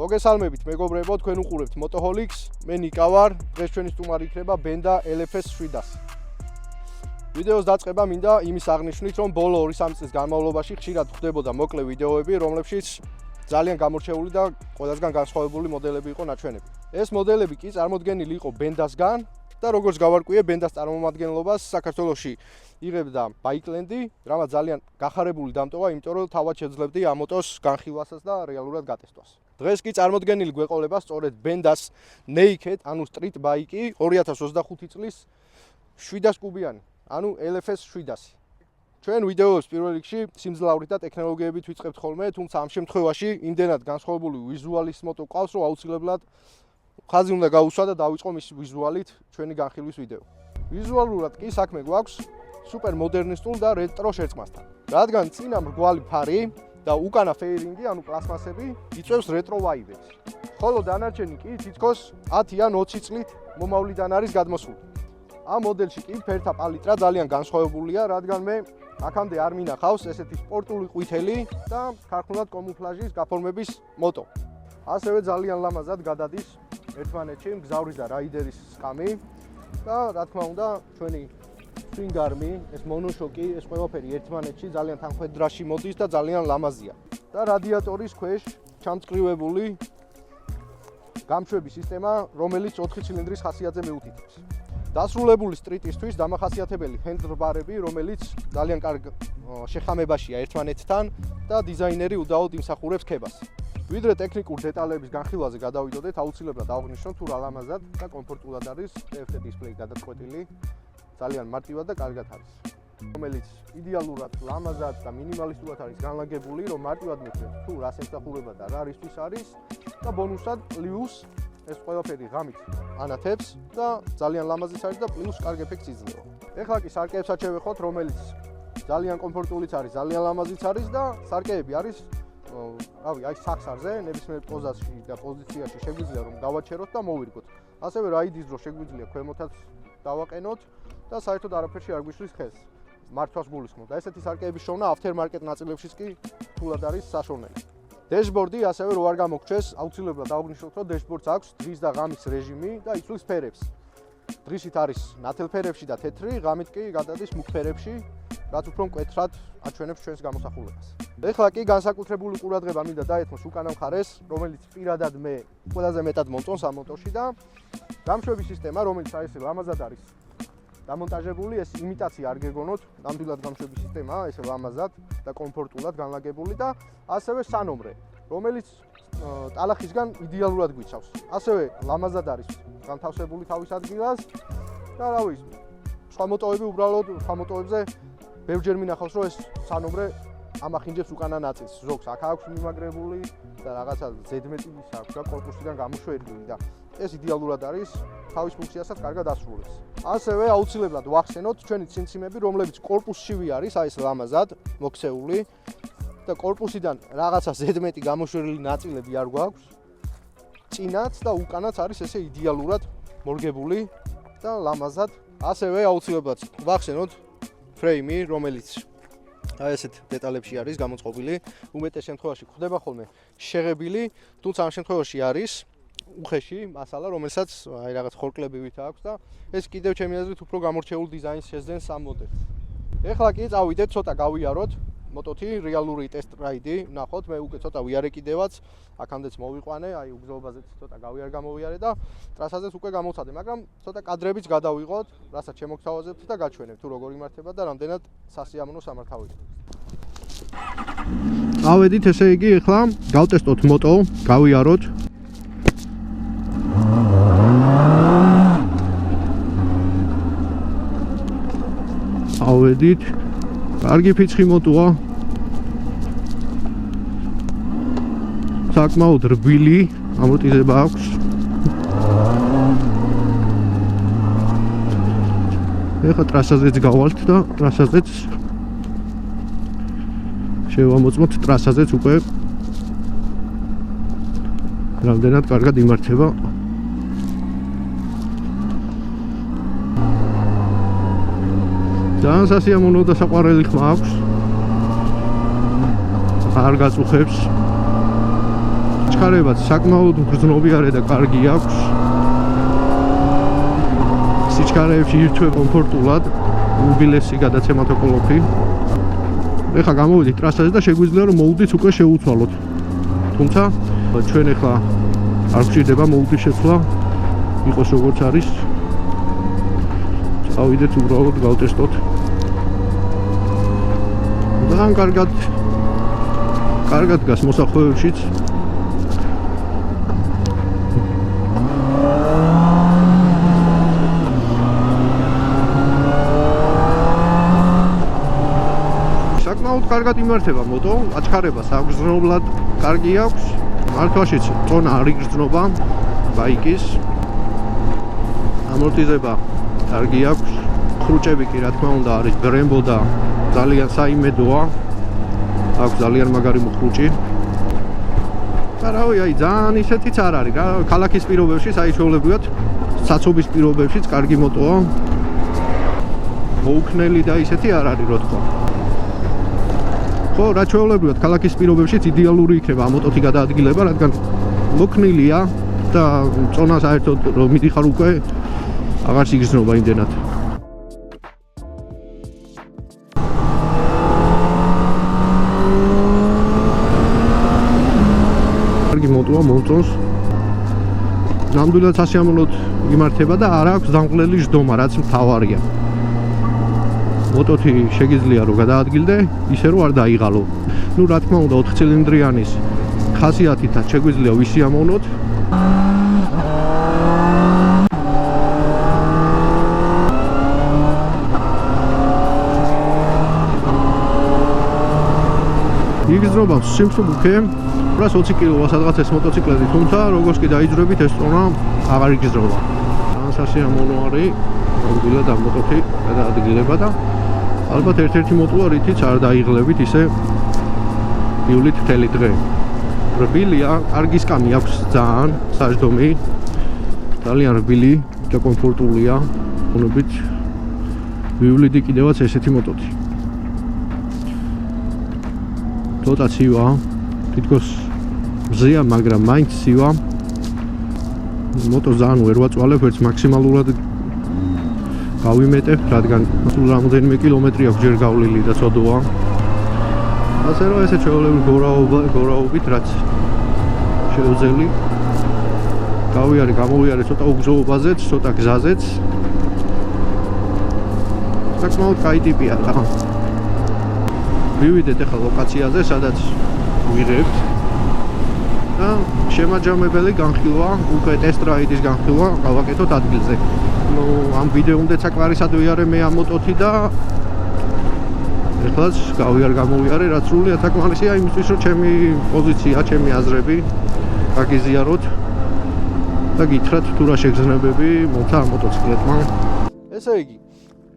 მოგესალმებით მეგობრებო, თქვენ უყურებთ Motoholics, მე ნიკა ვარ, დღეს ჩვენი სტუმარი იქნება Benda LFS 700. ვიდეოს დაწყება მინდა იმის აღნიშნით, რომ ბოლო 2-3 წლის განმავლობაში ხშირად ხდებოდა მოკლე ვიდეოები, რომლებშიც ძალიან გამორჩეული და ყველასგან განსხვავებული მოდელები იყო ნაჩვენები. ეს მოდელები კი წარმოდგენილი იყო Benda-სგან და როგორც გავარკვიე, Benda-ს წარმომადგენლობას საქართველოში იღებდა Bikeland-ი, რამაც ძალიან გახარებული დამტოვა, იმიტომ რომ თავად შეძლებდი ამ მოტოს განხილვასაც და რეალურად გატესტვას. დღეს კი წარმოდგენილი გვეყოლება სწორედ Benda-ს Naked, ანუ Street Bike-ი 2025 წლის 700 კუბიანი, ანუ LFS 700. ჩვენ ვიდეოებს პირველ რიგში სიმძლავრით და ტექნოლოგიებით ვიწყებთ ხოლმე, თუმცა ამ შემთხვევაში იმდენად განსხვავებული ვიზუალის მოტო ყავს, რომ აუცილებლად ხაზი უნდა გაუსვა და დავიწყო მის ვიზუალით ჩვენი განხილვის ვიდეო. ვიზუალურად კი საქმე გვაქვს სუპერ მოდერნისტულ და რეტრო შერწყმასთან. რადგან წინა მრგვალი ფარი და უკანა ფეირინგი, ანუ პლასმასები, იწვევს რეტრო ვაიბებს. ხოლო დანარჩენი კი თითქოს 10 ან 20 წლით მომავლიდან არის გადმოსული. ამ მოდელში კი ფერთა პალიტრა ძალიან განსხვავებულია, რადგან მე აქამდე არ მინახავს ესეთი სპორტული ყვითელი და ქარხნულად კამუფლაჟის გაფორმების მოტო. ასევე ძალიან ლამაზად გადადის ერთმანეთში მგზავრის და რაიდერის სკამი და რა თქმა უნდა ჩვენი სვინგ-არმი, ეს მონოშოკი, ეს ყველაფერი ერთმანეთში ძალიან თანხვედრაში მოდის და ძალიან ლამაზია. და რადიატორის ქვეშ ჩამწკრივებული გამშვების სისტემა, რომელიც 4 ცილინდრის ხასიათზე მიუთითებს. დასრულებული სტრიტისთვის დამახასიათებელი ჰენდლბარები, რომელიც ძალიან კარგ შეხამებაშია ერთმანეთთან და დიზაინერი უდაოდ იმსახურებს ქებას. ვიდრე ტექნიკურ დეტალების განხილვაზე გადავიდოდეთ, აუცილებლად აღვნიშნოთ თუ რა ლამაზად და კომფორტულად არის TFT დისპლეი გადაწყვეტილი, ძალიან მარტივად და კარგად არის. რომელიც იდეალურად ლამაზად და მინიმალისტურად არის განლაგებული, რომ მარტივად მივხვდეთ თუ რას ემსახურება და რა რისთვის არის და ბონუსად პლუს ეს ყველაფერი ღამით ანათებს და ძალიან ლამაზიც არის და პლუს კარგ ეფექტს იძლევა. ეხლა კი სარკეებსაც შევეხოთ, რომელიც ძალიან კომფორტულიც არის, ძალიან ლამაზიც არის და სარკეები არის აი სახსარზე, ნებისმიერ პოზაში და პოზიციაში შეგვიძლია რომ დავაჩეროთ და მოვირგოთ. ასევე რაიდის დრო შეგვიძლია ქვემოთაც დავაყენოთ და საერთოდ არაფერში არ გვიშლის ხელს. მართვას გულისხმობ და ესეთი სარკეების შოვნა aftermarket ნაწილებშიც კი თულად არის საშოვნელი. დეშბორდი ასევე რო არ გამოგჩეს, აუცილებლად დავაღვნიშნოთ, რომ დეშბორდს აქვს დღის და ღამის რეჟიმი და იცვლის ფერებს. დღისით არის ნათელ ფერებში და თეთრი, ღამით კი გადადის მუქ ფერებში, რაც უფრო მკვეთრად აჩვენებს ჩვენს გამოსახულებას. ეხლა კი განსაკუთრებული ყურადღება მინდა დაეთმოს უკანა მხარეს, რომელიც პირადად მე ყველაზე მეტად მომწონს ამ მოტოში და გამშვების სისტემა, რომელიც აი ესე ლამაზად არის დამონტაჟებული, ეს იმიტაცია არ გეგონოთ, ნამდვილად გამშვების სისტემაა, ესე ლამაზად და კომფორტულად განლაგებული და ასევე სანომრე, რომელიც ტალახისგან იდეალურად გვიცავს. ასევე ლამაზად არის განთავსებული თავის ადგილას და რა ვიცი, სხვა მოტოები უბრალოდ სხვა მოტოებზე ბევრჯერ მინახავს, რომ ეს სანომრე ამახინჯებს უკანა ნაწილს. ზოგს აქ აქვს მიმაგრებული და რაღაცა ზედმეტის აქვს და კორპუსიდან გამოშვერილი და ეს იდეალურად არის თავის ფუნქციასაც კარგად ასრულებს. ასევე აუცილებლად ვახსენოთ ჩვენი ციმციმები, რომლებიც კორპუსშივე არის, აი ეს ლამაზად მოქცეული და კორპუსიდან რაღაცა ზედმეტი გამოშვერილი ნაწილები არ გვაქვს. წინაც და უკანაც არის ესე იდეალურად მორგებული და ლამაზად. ასევე აუცილებლად ვახსენოთ ფრეიმი, რომელიც აი ესეთ დეტალებში არის გამოწყობილი. უმეტეს შემთხვევაში ხდება ხოლმე შეღებილი, თუმცა ამ შემთხვევაში არის უხეში მასალა, რომელსაც აი რაღაც ხორკლებივით აქვს და ეს კიდევ ჩემი აზრით უფრო გამორჩეულ დიზაინს შეძენს ამ მოდელს. ეხლა კი წავიდეთ ცოტა გავიაროთ მოტოთი, რეალური ტესტ რაიდი, ნახოთ, მე უკვე ცოტა ვიარე კიდევაც, აქამდეც მოვიყვანე, აი უგზაობაზეც ცოტა გავიარე და ტრასაზეც უკვე გამოვცადე, მაგრამ ცოტა კადრებიც გადავიღოთ, რასაც შემოგთავაზებთ და გაჩვენებთ თუ როგორ იმართება და რამდენად სასიამოვნო სამართავია. წავედით, ესე იგი, ეხლა გავტესტოთ მოტო, გავიაროთ. წავედით. კარგი ფიცხი მოტოა. საკმაოდ რბილი ამორტიზება აქვს. ეხლა ტრასაზეც გავალთ და ტრასაზეც შევამოწმოთ ტრასაზეც უკვე რამდენად კარგად იმართება. ძალიან სასიამოვნო და საყვარელი ხმა აქვს. არ გაწუხებს. სიჩქარეებაც საკმაოდ გრძნობიარე და კარგი აქვს. სიჩქარეებში ირჩევ კომფორტულად, უბილესი გადაცემათა კოლოფი. ეხლა გამოვიდით ტრასაზე და შეგვიძლია რომ მოუვდით უკვე შეუცვალოთ. თუმცა ჩვენ ეხლა არ გვჭირდება მოუვდის შეცვლა, იყოს როგორც არის. წავიდეთ უბრალოდ გავტესტოთ. ძალიან კარგად დგას მოსახვევებშიც. საკმაოდ კარგად იმართება მოტო, აჩქარება საგრძნობლად კარგი აქვს. მართვაშიც წონა არ იგრძნობა ბაიკის. ამორტიზება კარგი აქვს. ხრუჭები კი რა თქმა უნდა არის Brembo და ძალიან საიმედოა. აქვს ძალიან მაგარი მუხრუჭი. და რავი, აი ძალიან ისეთიც არ არის რა, ქალაქის პირობებში საჩვეულებრივად, საცობის პირობებშიც კარგი მოტოა. მოუქნელი და ისეთი არ არის რო თქვა. ხო, რა ჩვეულებრივად ქალაქის პირობებშიც იდეალური იქნება ამ მოტოთი გადაადგილება, რადგან მოქნილია და წონა საერთოდ რომ მიდიხარ უკვე აღარ იგრძნობა იმდენად. კარგი მოტოა, მომწონს. ნამდვილად სასიამოვნოდ იმართება და არ აქვს დამღლელი ჟდომა, რაც მთავარია. მოტოთი შეგიძლია რომ გადაადგილდე, ისე რომ არ დაიღალო. ნუ რა თქმა უნდა 4 ცილინდრიანის ხასიათითაც შეგვიძლია ვისიამოვნოთ. იგრძნობა სიმსუბუქე 120 კილოა სადღაც ეს მოტოციკლები, თუმცა როგორც კი დაიძრებით ეს წონა აღარ იგრძნობა. ძალიან სასიამოვნო არის ნამდვილად ამ მოტოთი გადაადგილება და ალბათ ერთ-ერთი მოტოა რითიც არ დაიღლებით ისე ივლით მთელი დღე. რბილია, კარგი სკამი აქვს ძალიან, საჯდომი. ძალიან რბილი და კომფორტულია. მონებით ვივლიდი კიდევაც ესეთი მოტოთი. ცოტა ცივა, თითქოს მზეა, მაგრამ მაინც ცივა. მოტო ძალიან ვერ ვაწვალებ, ვერც მაქსიმალურად გავიმეტებ, რადგან სულ რამდენიმე კილომეტრი აქვს ჯერ გავლილი და ცოდოა. ასე რომ ესე ჩვეულებრივ გორაობით რაც შევძელი. გამოვიარე ცოტა უგზოობაზეც, ცოტა გზაზეც. საკმაოდ კაი ტიპია რა. ვივიდეთ ახლა ლოკაციაზე, სადაც ვიღებთ. და შემაჯამებელი განხილვა, უკვე ტესტ-რაიდის განხილვა გავაკეთოთ ადგილზე. ამ ვიდეომდე საკმარისად ვიარე მე ამ მოტოთი და ეხლაც გამოვიარე, რაც სრულიად საკმარისია იმისთვის, რომ ჩემი პოზიცია, ჩემი აზრები გაგიზიაროთ და გითხრათ თუ რა შეგრძნებები მოხდა ამ მოტოციკლებმა. ესე იგი,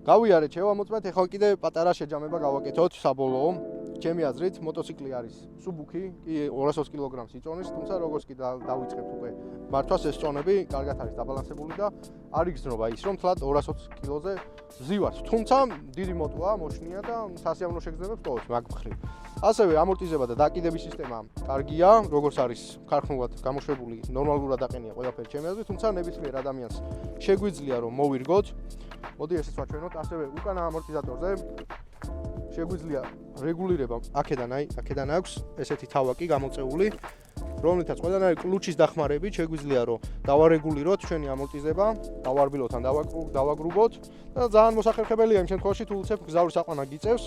გავიარეთ შევამოწმეთ, ეხლა კიდე პატარა შეჯამება გავაკეთოთ საბოლოო. ჩემი აზრით მოტოციკლი არის სუბუქი, კი 220 კილოგრამს იწონის, თუმცა როგორც კი დავიწყებთ უკვე მართვას ეს წონები კარგად არის დაბალანსებული და არ იგრძნობა ის რომ თლად 220 კილოზე ვზივართ. თუმცა დიდი მოტოა, მოშნია და სასიამოვნო შეგრძნებებს ტოვებს მაგ მხრივ. ასევე ამორტიზება და დაკიდების სისტემა კარგია, როგორც არის ქარხნულად გამოშვებული, ნორმალურად აყენია ყველაფერი ჩემი აზრით, თუმცა ნებისმიერ ადამიანს შეგვიძლია რომ მოვირგოთ. მოდი ესეც ვაჩვენოთ, ასევე უკანა ამორტიზატორზე შეგვიძლია რეგულირება აქედან აქვს ესეთი თავაკი გამოწეული, რომლითაც ყველანაირი კლუჩის დახმარებით შეგვიძლია რომ დავარეგულიროთ ჩვენი ამორტიზება, დავარბილოთ ან დავაგრუბოთ და ძალიან მოსახერხებელია იმ შემთხვევაში თუ უცებ გზაური საყვანა გიწევს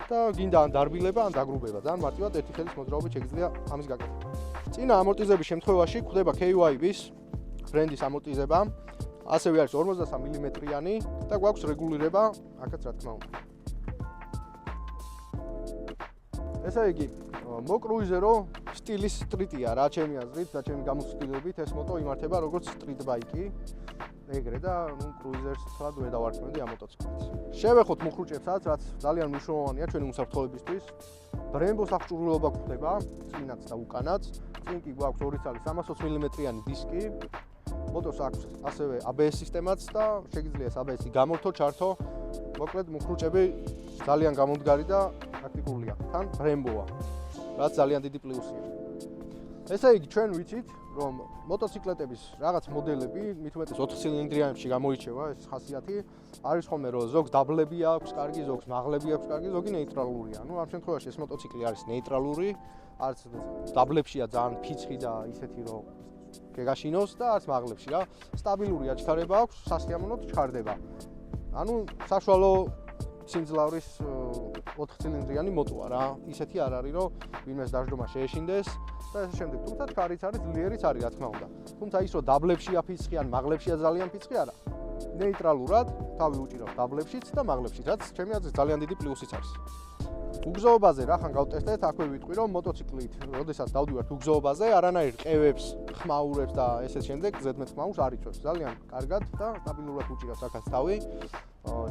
და გინდა ან დარბილება ან დაგრუბება. ძალიან მარტივად ერთი ხელის მოძრაობით შეგვიძლია ამის გაკეთება. წინა ამორტიზების შემთხვევაში გვხვდება KYB-ის ბრენდის ამორტიზება, ასევე არის 53 მმ-იანი და გვაქვს რეგულირება აქაც რა თქმა უნდა. ესე იგი, მოკრუიზერო სტილის სტრიტია რა ჩემი აზრით და ჩემი გამოცდილებით ეს მოტო იმართება როგორც სტრიტ ბაიკი. ეგრე და კრუიზერს თლად ვერ დავარქმევდი ამ მოტოციკლს. შევეხოთ მუხრუჭებსაც, რაც ძალიან მნიშვნელოვანია ჩვენი უსაფრთხოებისთვის. Brembo-ს აღჭურვილობა გვხვდება, წინაც და უკანაც. წინ კი გვაქვს 2 წალის 320 მმ-იანი დისკი. მოტოს აქვს ასევე ABS სისტემაც და შეგიძლია ეს ABS-ი გამორთო, ჩართო. მოკლედ მუხრუჭები ძალიან გამომდგარი და პრაქტიკულია. თან Brembo-ა, რაც ძალიან დიდი პლუსია. ესე იგი ჩვენ ვიცით, რომ მოტოციკლეტების რაღაც მოდელები, მით უმეტეს 4 ცილინდრიანებში გამოირჩევა ეს ხასიათი. არის ხოლმე რომ ზოგს დაბლები აქვს, კარგი, ზოგს მაღლები აქვს, კარგი, ზოგი ნეიტრალურია. ნუ ამ შემთხვევაში ეს მოტოციკლი არის ნეიტრალური, არც დაბლებშია ძალიან ფიცხი და ისეთი რომ გეგაშინოს და არც მაღლებში რა. სტაბილური აჩქარება აქვს, სასიამოვნოდ ჩქარდება. ანუ საშუალო სიმძლავრის 4 ცილინდრიანი მოტოა რა. ისეთი არ არის რომ ვინმეს დაждომა შეეშინდეს და ესე შემდეგ. თუმცა ჩქარიც არის, ძლიერიც არის, რა თქმა უნდა. თუმცა ის რომ დაბლებშია ფიცხი ან მაღლებშია ძალიან ფიცხი არა. ნეიტრალურად თავი უჭირავს დაბლებშიც და მაღლებშიც, რაც ჩემი აზრით ძალიან დიდი პლუსიც არის. უგზოობაზე რახან გავტესტეთ, აქვე ვიტყვი რომ მოტოციკლით, როდესაც დავდივართ უგზოობაზე, არანაირ ყევებს, ხმაურებს და ესე შემდეგ, ზედმეტ ხმაურს არ იწვევს. ძალიან კარგად და სტაბილურად უჭირავს აქაც თავი.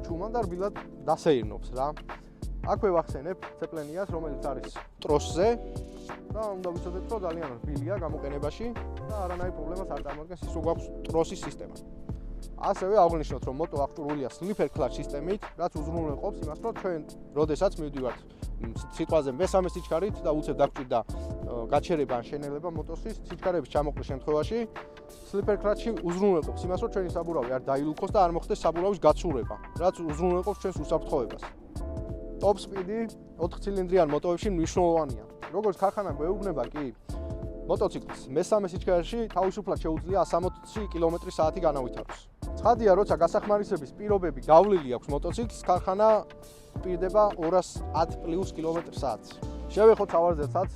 ჩუმან და რბილად დასეირნობს რა. აქვე ვახსენებ ცეპლენიას, რომელიც არის ტროსზე და უნდა ვიცოდეთ, რომ ძალიან რბილია გამოყენებაში და არანაირ პრობლემას არ წარმოადგენს ის, რომ გვაქვს ტროსის სისტემა. ასევე აღვნიშნოთ, რომ მოტო აღჭურვილია slipper clutch სისტემით, რაც უზრუნველყოფს იმას, რომ ჩვენ როდესაც მივდივართ სიტყვაზე მესამე სიჩქარით და უცებ დაგჭირდა გაჩერება ან შენელება მოტოსის სიჩქარების ჩამოყრის შემთხვევაში slipper clutch-ი უზრუნველყოფს იმას, რომ ჩვენი საბურავი არ დაილუქოს და არ მოხდეს საბურავის გაცურება, რაც უზრუნველყოფს ჩვენს უსაფრთხოებას. Top speed-ი 4 ცილინდრიან მოტოებში მნიშვნელოვანია. როგორც ქარხანა გვეუბნება კი მოტოციკლს მესამე სიჩქარეში თავისუფლად შეუძლია 160 კმ/სთ განავითაროს. ცხადია, როცა გასახმარისების პირობები გავლილი აქვს მოტოციკლს, ქარხანა პირდება 210+ კმ/სთ. შევეხოთ სავარზელსაც,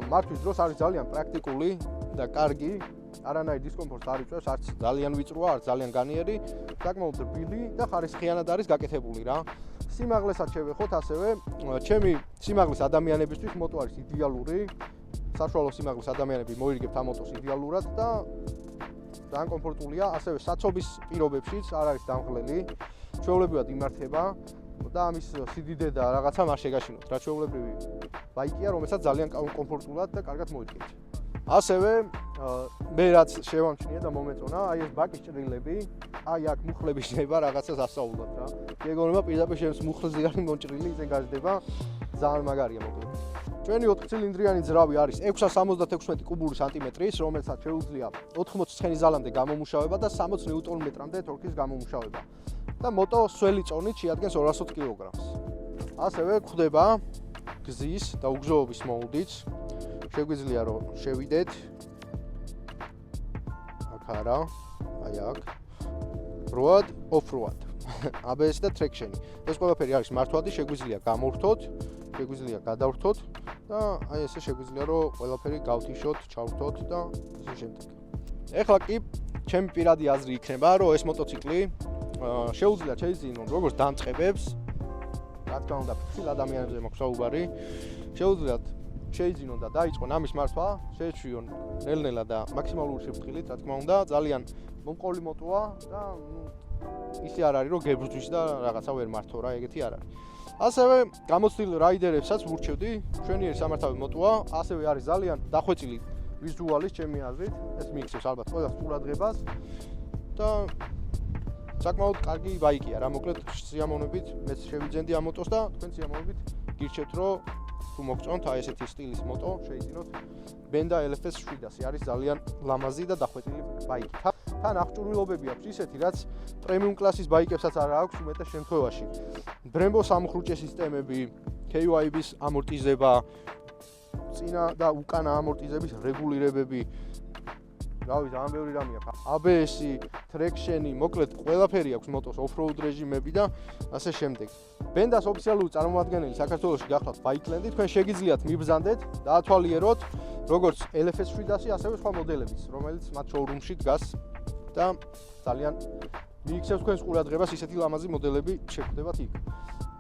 მართვის დროს არის ძალიან პრაქტიკული და კარგი, არანაირ დისკომფორტს არ იწვევს, არც ძალიან ვიწროა, არც ძალიან განიერი, საკმაოდ რბილი და ხარისხიანად არის გაკეთებული რა. სიმაღლესაც შევეხოთ ასევე, ჩემი სიმაღლის ადამიანებისთვის მოტო არის იდეალური. საშუალო სიმაღლის ადამიანები მოირგებთ ამ მოტოს იდეალურად და ძალიან კომფორტულია, ასევე საცობის პირობებშიც არ არის დამღლელი, ჩვეულებრივად იმართება და ამის სიდიდე და რაღაცა არ შეგაშინოთ. რა ჩვეულებრივი ბაიკია, რომელსაც ძალიან კომფორტულად და კარგად მოიდგებთ. ასევე მე რაც შევამჩნია და მომეწონა, აი ეს ბაკის ჭრილები, აი აქ მუხლები შეიძლება რაღაცას ასაულად რა. გეგონება პირდაპირ შემს მუხლზე არის მონჭრილი, ისე გაждდება, ძალიან მაგარია მოკლედ. ჩვენი 4 ცილინდრიანი ძრავი არის 676 კუბური სანტიმეტრის, რომელსაც შეუძლია 80 ცხენის ზალამდე გამომუშავება და 60 ნიუტონ-მეტრამდე თორქის გამომუშავება. და მოტო სველი წონით შეადგენს 220 კილოგრამს. ასევე გვხვდება გზის და უგზოობის მოუდიც. შეგვიძლია რომ შევიდეთ. აქ არა, აი აქ. road off-road. ABS და traction-ი. ეს ყველაფერი არის მართვადი, შეგვიძლია გამორთოთ, შეგვიძლია გადავრთოთ და აი ესე შეგვიძლია რომ ყველაფერი გავთიშოთ, ჩავრთოთ და ისე შემდეგ. ეხლა კი ჩემი პირადი აზრი იქნება, რომ ეს მოტოციკლი შეუძლია შეიძინონ როგორც დამწყებებს, რა თქმა უნდა, ფიქრ ადამიანებზე მაქვს საუბარი, შეუძლიათ შეიძინონ და დაიწყონ ამის მართვა, შეეჩვიონ ნელ-ნელა და მაქსიმალური სიფრთხილით, რა თქმა უნდა, ძალიან მომყოლი მოტოა და ისე არ არის რომ გებრძვის და რაღაცა ვერ მართო რა, ეგეთი არ არის. ასევე გამოცდილ რაიდერებსაც ვურჩევდი, ჩვენიერი სამართავი მოტოა, ასევე არის ძალიან დახვეწილი ვიზუალის ჩემი აზრით, ეს მიიქცევს ალბათ ყველას ყურადღებას და საკმაოდ კარგი ბაიკია რა, მოკლედ სიამოვნებით მეც შევიძენდი ამ მოტოს და თქვენ სიამოვნებით გირჩევთ რომ თუ მოგწონთ აი ესეთი სტილის მოტო შეიძინოთ Benda LFS 700 არის ძალიან ლამაზი და დახვეწილი ბაიკი. თან აღჭურვილობები აქვს ისეთი, რაც პრემიუმ კლასის ბაიკებსაც არ აქვს უმეტეს შემთხვევაში. Brembo სამხრუჭე სისტემები, KYB-ის ამორტიზება, წინა და უკანა ამორტიზების რეგულირებები. რავი, ძალიან ბევრი რამე აქვს. ABS-ი, traction-ი, მოკლედ ყველაფერი აქვს მოტოს off-road რეჟიმები და ასე შემდეგ. Benda-ს ოფიციალური წარმომადგენელი საქართველოში გახლავთ Bikeland-ი, თქვენ შეგიძლიათ მიბრძანდეთ, დაათვალიეროთ როგორც LFS 700, ასევე სხვა მოდელებიც, რომელიც მათ შოურუმში დგას და ძალიან მიიქცევს თქვენს ყურადღებას ისეთი ლამაზი მოდელები შეხვდებათ იქ.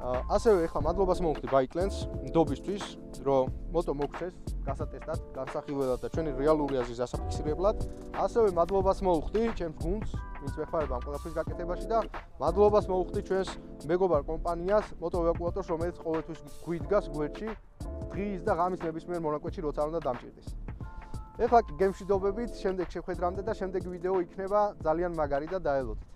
ასევე ეხლა მადლობას მოვხდი Bikeland-ს ნდობისთვის, რომ მოტო მოგცეს გასატესტად, განსახილველად და ჩვენი რეალური აზრის დასაფიქსირებლად. ასევე მადლობას მოვხდი ჩემს გუნდს, ვინც მეხმარება ამ ყველაფრის გაკეთებაში და მადლობას მოვხდი ჩვენს მეგობარ კომპანიას Moto Evacuators, რომელიც ყოველთვის გვიდგას გვერდში დღის და ღამის ნებისმიერ მონაკვეთში როცა უნდა დამჭირდეს. ეხლა კი გემშვიდობებით, შემდეგ შეხვედრამდე და შემდეგი ვიდეო იქნება ძალიან მაგარი და დაელოდეთ.